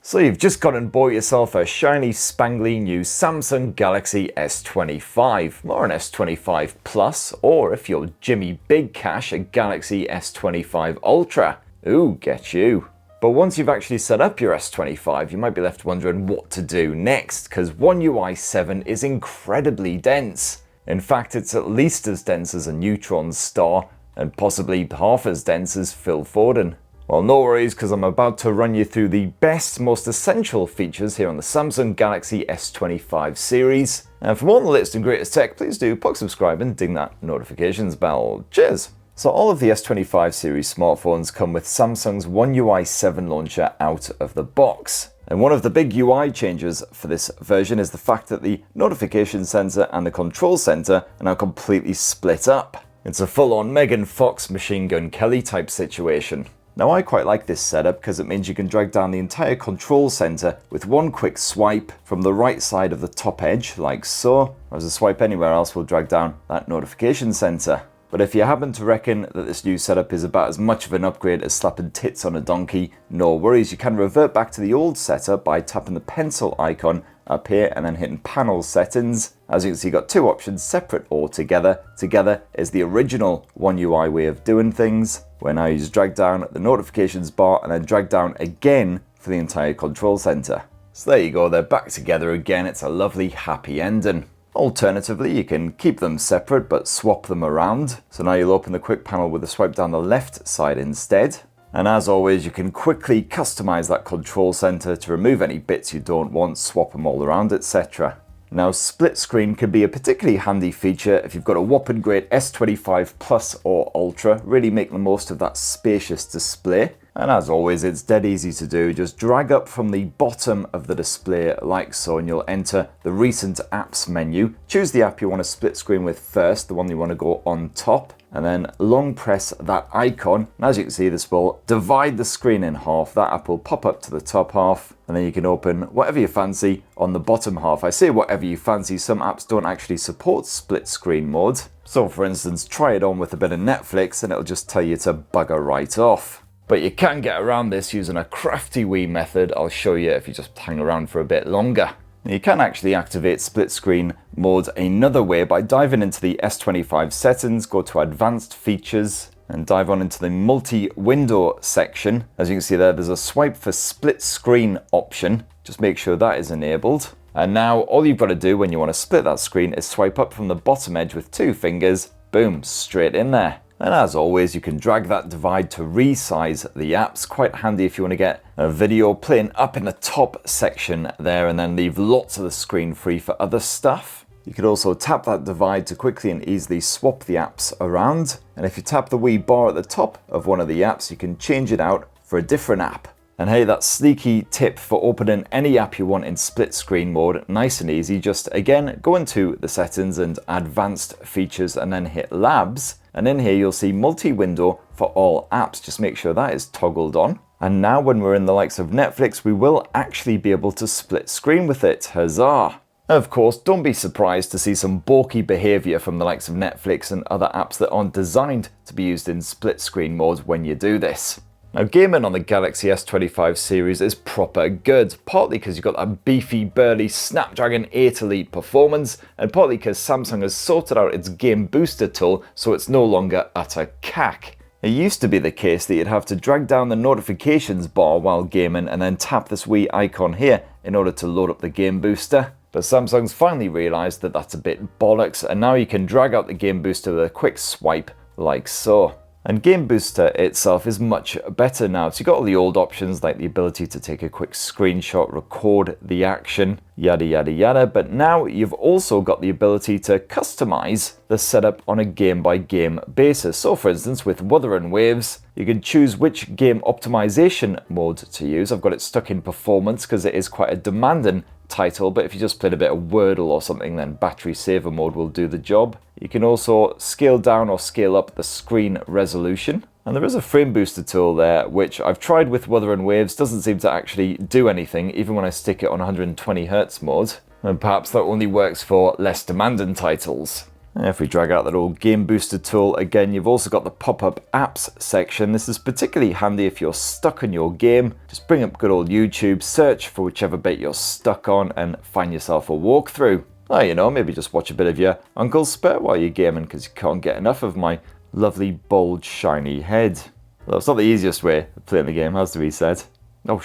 So you've just gone and bought yourself a shiny spangly new Samsung Galaxy S25, or an S25 Plus, or if you're Jimmy Big Cash, a Galaxy S25 Ultra. Ooh, get you. But once you've actually set up your S25, you might be left wondering what to do next, because OneUI 7 is incredibly dense. In fact, it's at least as dense as a neutron star, and possibly half as dense as Phil Foden. Well, no worries, because I'm about to run you through the best, most essential features here on the Samsung Galaxy S25 series. And for more on the latest and greatest tech, please do subscribe and ding that notifications bell. Cheers! So all of the S25 series smartphones come with Samsung's OneUI 7 launcher out of the box. And one of the big UI changes for this version is the fact that the notification center and the control center are now completely split up. It's a full-on Megan Fox Machine Gun Kelly type situation. Now I quite like this setup because it means you can drag down the entire control center with one quick swipe from the right side of the top edge, like so, whereas a swipe anywhere else will drag down that notification center. But if you happen to reckon that this new setup is about as much of an upgrade as slapping tits on a donkey, no worries, you can revert back to the old setup by tapping the pencil icon up here and then hitting panel settings. As you can see, you've got two options separate or together. Together is the original OneUI way of doing things, where now you just drag down the notifications bar and then drag down again for the entire control center. So there you go, they're back together again. It's a lovely happy ending. Alternatively, you can keep them separate but swap them around. So now you'll open the quick panel with a swipe down the left side instead. And as always, you can quickly customize that control center to remove any bits you don't want, swap them all around, etc. Now, split screen can be a particularly handy feature if you've got a whopping great S25 Plus or Ultra. Really make the most of that spacious display. And as always, it's dead easy to do. Just drag up from the bottom of the display like so, and you'll enter the recent apps menu. Choose the app you want to split screen with first, the one you want to go on top, and then long press that icon. And as you can see, this will divide the screen in half. That app will pop up to the top half, and then you can open whatever you fancy on the bottom half. I say whatever you fancy, some apps don't actually support split screen mode. So for instance, try it on with a bit of Netflix and it'll just tell you to bugger right off. But you can get around this using a crafty wee method I'll show you if you just hang around for a bit longer. You can actually activate split screen mode another way by diving into the S25 settings, go to advanced features and dive on into the multi-window section. As you can see there's a swipe for split screen option. Just make sure that is enabled. And now all you've got to do when you want to split that screen is swipe up from the bottom edge with two fingers, boom, straight in there. And as always, you can drag that divide to resize the apps. Quite handy if you want to get a video playing up in the top section there and then leave lots of the screen free for other stuff. You could also tap that divide to quickly and easily swap the apps around. And if you tap the wee bar at the top of one of the apps, you can change it out for a different app. And hey, that sneaky tip for opening any app you want in split screen mode, nice and easy. Just again, go into the settings and advanced features and then hit labs. And in here, you'll see multi-window for all apps. Just make sure that is toggled on. And now when we're in the likes of Netflix, we will actually be able to split screen with it. Huzzah! Of course, don't be surprised to see some balky behavior from the likes of Netflix and other apps that aren't designed to be used in split screen mode when you do this. Now, gaming on the Galaxy S25 series is proper good, partly because you've got that beefy, burly Snapdragon 8 Elite performance, and partly because Samsung has sorted out its game booster tool so it's no longer utter cack. It used to be the case that you'd have to drag down the notifications bar while gaming and then tap this wee icon here in order to load up the game booster. But Samsung's finally realised that that's a bit bollocks, and now you can drag out the game booster with a quick swipe like so. And Game Booster itself is much better now. So you've got all the old options like the ability to take a quick screenshot, record the action, yada yada yada. But now you've also got the ability to customize the setup on a game-by-game basis. So for instance, with Wuthering Waves, you can choose which game optimization mode to use. I've got it stuck in performance because it is quite a demanding title, but if you just played a bit of Wordle or something, then battery saver mode will do the job. You can also scale down or scale up the screen resolution. And there is a frame booster tool there, which I've tried with Wuthering Waves, doesn't seem to actually do anything, even when I stick it on 120Hz mode. And perhaps that only works for less demanding titles. And if we drag out that old game booster tool, again, you've also got the pop-up apps section. This is particularly handy if you're stuck on your game. Just bring up good old YouTube, search for whichever bit you're stuck on, and find yourself a walkthrough. Oh, you know, maybe just watch a bit of your Uncle's Spare while you're gaming, because you can't get enough of my lovely, bold, shiny head. Well, it's not the easiest way of playing the game, has to be said. Oh,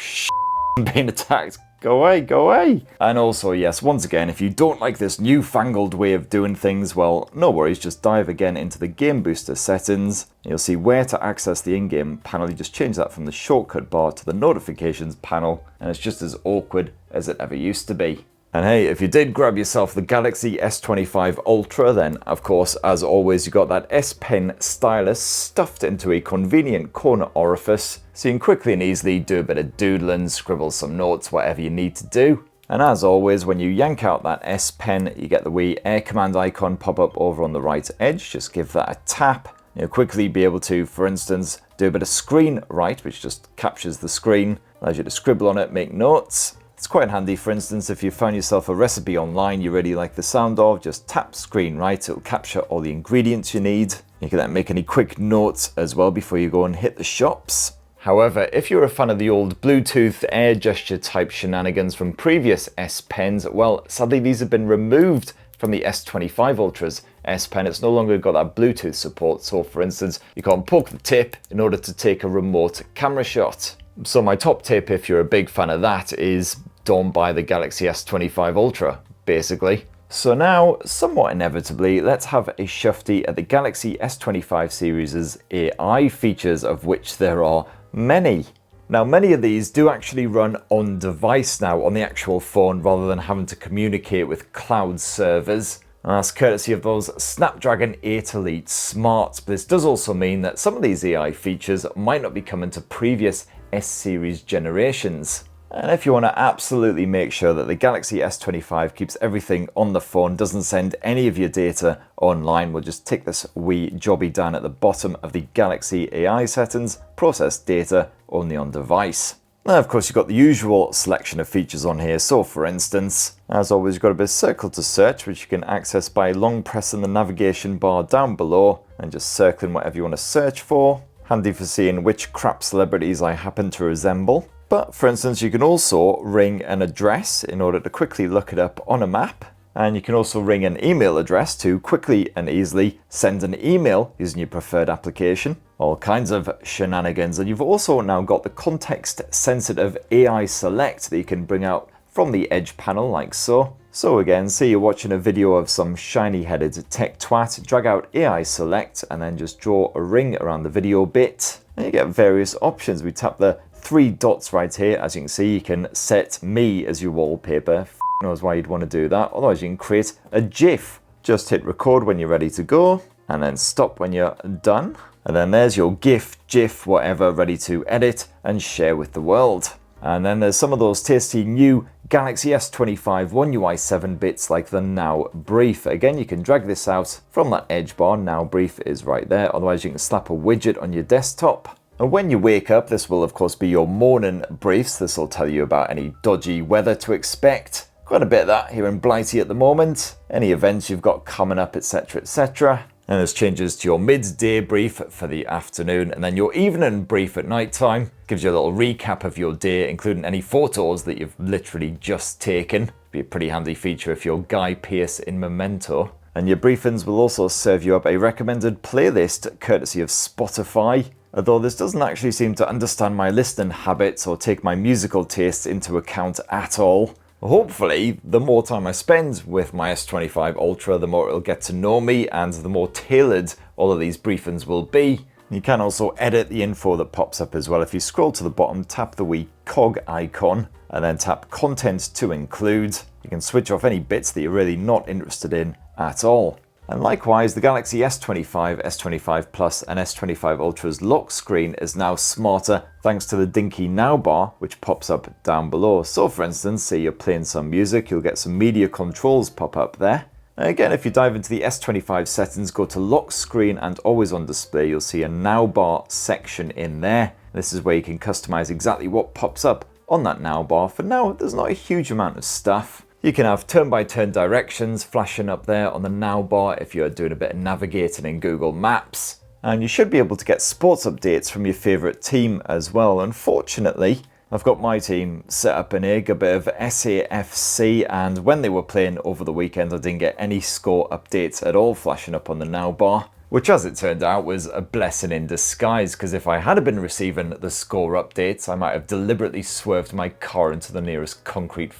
I'm being attacked. Go away, go away. And also, yes, once again, if you don't like this newfangled way of doing things, well, no worries, just dive again into the Game Booster settings. You'll see where to access the in-game panel. You just change that from the shortcut bar to the notifications panel, and it's just as awkward as it ever used to be. And hey, if you did grab yourself the Galaxy S25 Ultra, then of course, as always, you got that S Pen stylus stuffed into a convenient corner orifice, so you can quickly and easily do a bit of doodling, scribble some notes, whatever you need to do. And as always, when you yank out that S Pen, you get the wee Air Command icon pop up over on the right edge. Just give that a tap. You'll quickly be able to, for instance, do a bit of screen write, which just captures the screen, allows you to scribble on it, make notes. It's quite handy, for instance, if you found yourself a recipe online you really like the sound of, just tap screen write, it'll capture all the ingredients you need. You can then make any quick notes as well before you go and hit the shops. However, if you're a fan of the old Bluetooth air gesture type shenanigans from previous S Pens, well, sadly these have been removed from the S25 Ultra's S Pen. It's no longer got that Bluetooth support, so for instance, you can't poke the tip in order to take a remote camera shot. So my top tip, if you're a big fan of that, is don't buy the Galaxy S25 Ultra, basically. So now, somewhat inevitably, let's have a shufty at the Galaxy S25 series' AI features, of which there are many. Now, many of these do actually run on device now, on the actual phone, rather than having to communicate with cloud servers. And that's courtesy of those Snapdragon 8 Elite Smarts. But this does also mean that some of these AI features might not be coming to previous S-series generations. And if you want to absolutely make sure that the Galaxy S25 keeps everything on the phone, doesn't send any of your data online, we'll just tick this wee jobby down at the bottom of the Galaxy AI settings, process data only on device. Now, of course, you've got the usual selection of features on here. So, for instance, as always, you've got a bit of circle to search, which you can access by long pressing the navigation bar down below and just circling whatever you want to search for. Handy for seeing which crap celebrities I happen to resemble. But for instance, you can also ring an address in order to quickly look it up on a map. And you can also ring an email address to quickly and easily send an email using your preferred application. All kinds of shenanigans. And you've also now got the context-sensitive AI select that you can bring out from the Edge panel like so. So again, say you're watching a video of some shiny-headed tech twat, drag out AI select and then just draw a ring around the video bit. And you get various options. We tap the 3 dots right here. As you can see, you can set me as your wallpaper. Knows why you'd want to do that. Otherwise, you can create a GIF. Just hit record when you're ready to go and then stop when you're done. And then there's your GIF, whatever, ready to edit and share with the world. And then there's some of those tasty new Galaxy S25 OneUI 7 bits like the Now Brief. Again, you can drag this out from that edge bar. Now Brief is right there. Otherwise, you can slap a widget on your desktop. And when you wake up, this will of course be your morning briefs. This will tell you about any dodgy weather to expect. Quite a bit of that here in Blighty at the moment. Any events you've got coming up, etc, etc. And there's changes to your midday brief for the afternoon, and then your evening brief at night time. Gives you a little recap of your day, including any photos that you've literally just taken. Be a pretty handy feature if you're Guy Pearce in Memento. And your briefings will also serve you up a recommended playlist courtesy of Spotify. Although this doesn't actually seem to understand my listening habits or take my musical tastes into account at all. Hopefully, the more time I spend with my S25 Ultra, the more it'll get to know me and the more tailored all of these briefings will be. You can also edit the info that pops up as well. If you scroll to the bottom, tap the wee cog icon and then tap content to include. You can switch off any bits that you're really not interested in at all. And likewise, the Galaxy S25, S25 Plus and S25 Ultra's lock screen is now smarter thanks to the dinky Now bar, which pops up down below. So for instance, say you're playing some music, you'll get some media controls pop up there. And again, if you dive into the S25 settings, go to lock screen and always on display, you'll see a Now bar section in there. This is where you can customize exactly what pops up on that Now bar. For now, there's not a huge amount of stuff. You can have turn-by-turn directions flashing up there on the now bar if you're doing a bit of navigating in Google Maps. And you should be able to get sports updates from your favourite team as well. Unfortunately, I've got my team set up in a bit of SAFC, and when they were playing over the weekend, I didn't get any score updates at all flashing up on the now bar, which as it turned out was a blessing in disguise, because if I had been receiving the score updates, I might have deliberately swerved my car into the nearest concrete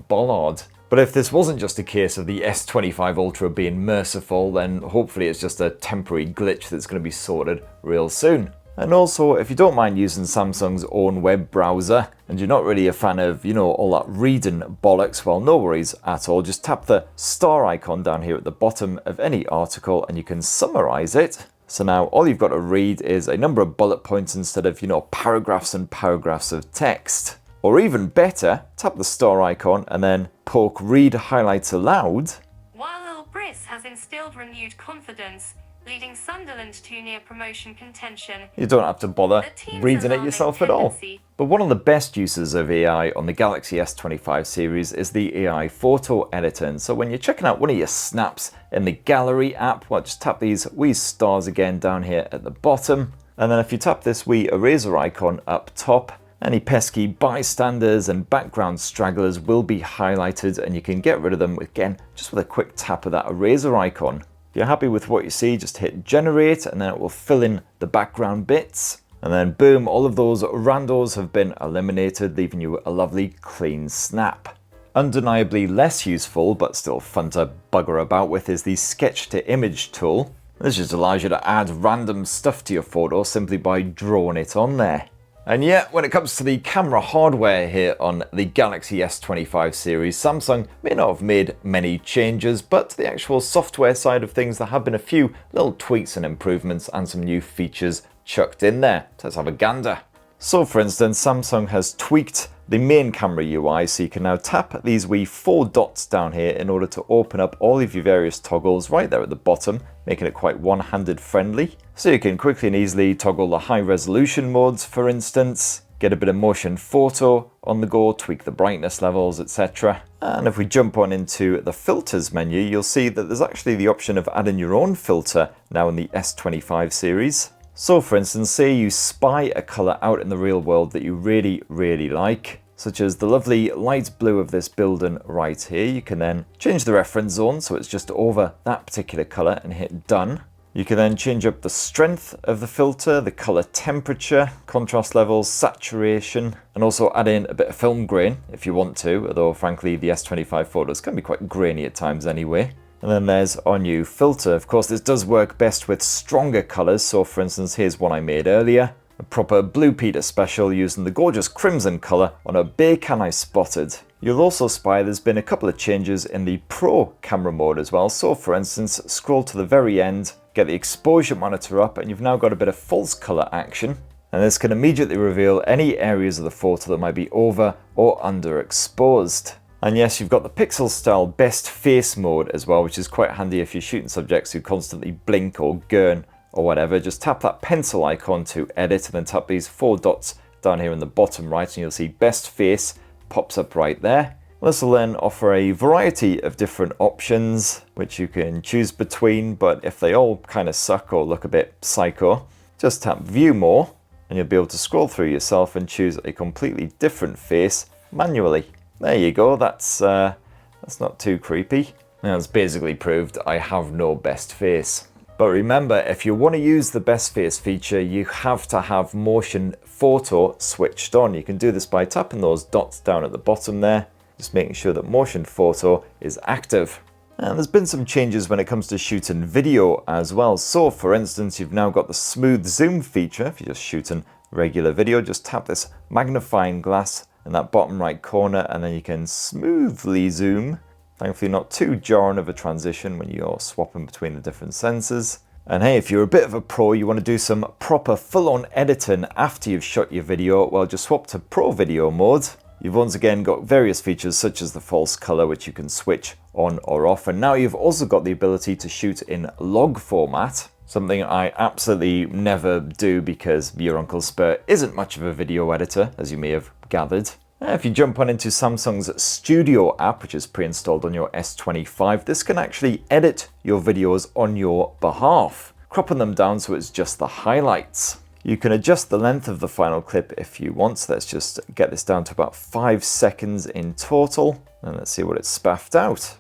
bollard. But if this wasn't just a case of the S25 Ultra being merciful, then hopefully it's just a temporary glitch that's going to be sorted real soon. And also, if you don't mind using Samsung's own web browser, and you're not really a fan of, all that reading bollocks, well, no worries at all. Just tap the star icon down here at the bottom of any article and you can summarize it. So now all you've got to read is a number of bullet points instead of, paragraphs and paragraphs of text. Or even better, tap the star icon and then poke read highlights aloud. While Briss has instilled renewed confidence, leading Sunderland to near promotion contention. You don't have to bother reading it yourself at all. But one of the best uses of AI on the Galaxy S25 series is the AI photo editor. And so when you're checking out one of your snaps in the gallery app, well, just tap these wee stars again down here at the bottom. And then if you tap this wee eraser icon up top, any pesky bystanders and background stragglers will be highlighted, and you can get rid of them again just with a quick tap of that eraser icon. If you're happy with what you see, just hit generate and then it will fill in the background bits. And then boom, all of those randos have been eliminated, leaving you a lovely clean snap. Undeniably less useful, but still fun to bugger about with, is the sketch to image tool. This just allows you to add random stuff to your photo simply by drawing it on there. And yet, when it comes to the camera hardware here on the Galaxy S25 series, Samsung may not have made many changes, but the actual software side of things, there have been a few little tweaks and improvements and some new features chucked in there. So let's have a gander. So for instance, Samsung has tweaked the main camera UI, so you can now tap these wee 4 dots down here in order to open up all of your various toggles right there at the bottom, making it quite one-handed friendly. So you can quickly and easily toggle the high resolution modes, for instance, get a bit of motion photo on the go, tweak the brightness levels, etc. And if we jump on into the filters menu, you'll see that there's actually the option of adding your own filter now in the S25 series. So for instance, say you spy a color out in the real world that you really, really like, such as the lovely light blue of this building right here. You can then change the reference zone so it's just over that particular color and hit done. You can then change up the strength of the filter, the color temperature, contrast levels, saturation, and also add in a bit of film grain if you want to, although frankly the S25 photos can be quite grainy at times anyway. And then there's our new filter. Of course, this does work best with stronger colors. So for instance, here's one I made earlier. A proper Blue Peter special using the gorgeous crimson color on a beer can I spotted. You'll also spy there's been a couple of changes in the Pro camera mode as well. So for instance, scroll to the very end, get the exposure monitor up, and you've now got a bit of false color action. And this can immediately reveal any areas of the photo that might be over or underexposed. And yes, you've got the pixel style best face mode as well, which is quite handy if you're shooting subjects who constantly blink or gurn or whatever. Just tap that pencil icon to edit and then tap these 4 dots down here in the bottom right and you'll see best face pops up right there. This will then offer a variety of different options which you can choose between, but if they all kind of suck or look a bit psycho, just tap view more and you'll be able to scroll through yourself and choose a completely different face manually. There you go, that's not too creepy. Now it's basically proved I have no best face. But remember, if you want to use the best face feature, you have to have motion photo switched on. You can do this by tapping those dots down at the bottom there, just making sure that motion photo is active. And there's been some changes when it comes to shooting video as well. So for instance, you've now got the smooth zoom feature. If you're just shooting regular video, just tap this magnifying glass in that bottom right corner and then you can smoothly zoom. Thankfully not too jarring of a transition when you're swapping between the different sensors. And hey, if you're a bit of a pro, you want to do some proper full-on editing after you've shot your video, well just swap to Pro Video mode. You've once again got various features such as the false color which you can switch on or off, and now you've also got the ability to shoot in log format. Something I absolutely never do because your Uncle Spur isn't much of a video editor, as you may have gathered. If you jump on into Samsung's Studio app, which is pre-installed on your S25, this can actually edit your videos on your behalf, cropping them down so it's just the highlights. You can adjust the length of the final clip if you want, so let's just get this down to about 5 seconds in total, and let's see what it's spaffed out.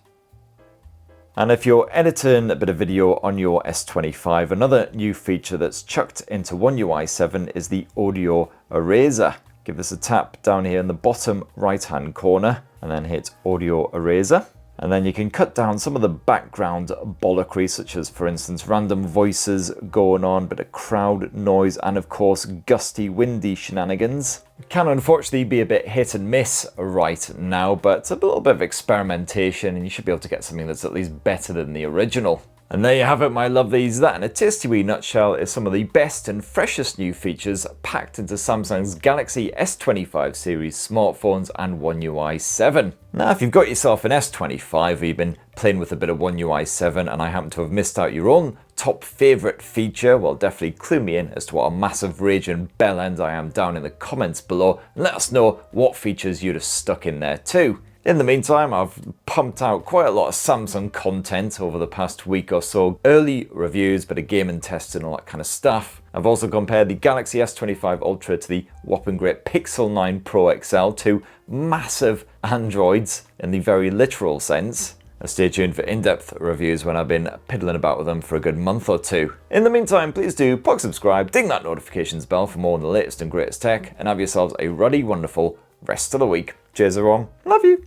And if you're editing a bit of video on your S25, another new feature that's chucked into OneUI 7 is the audio eraser. Give this a tap down here in the bottom right hand corner and then hit audio eraser. And then you can cut down some of the background bollockry, such as, for instance, random voices going on, bit of crowd noise, and of course, gusty, windy shenanigans. It can unfortunately be a bit hit and miss right now, but it's a little bit of experimentation and you should be able to get something that's at least better than the original. And there you have it, my lovelies. That in a tasty wee nutshell is some of the best and freshest new features packed into Samsung's Galaxy S25 series smartphones and OneUI 7. Now, if you've got yourself an S25 or you've been playing with a bit of OneUI 7 and I happen to have missed out your own top favourite feature, well, definitely clue me in as to what a massive raging bellend I am down in the comments below and let us know what features you'd have stuck in there too. In the meantime, I've pumped out quite a lot of Samsung content over the past week or so. Early reviews, bit of gaming testing, all that kind of stuff. I've also compared the Galaxy S25 Ultra to the whopping great Pixel 9 Pro XL, two massive Androids in the very literal sense. Stay tuned for in-depth reviews when I've been piddling about with them for a good month or two. In the meantime, please do subscribe, ding that notifications bell for more on the latest and greatest tech, and have yourselves a ruddy, wonderful rest of the week. Cheers everyone, love you!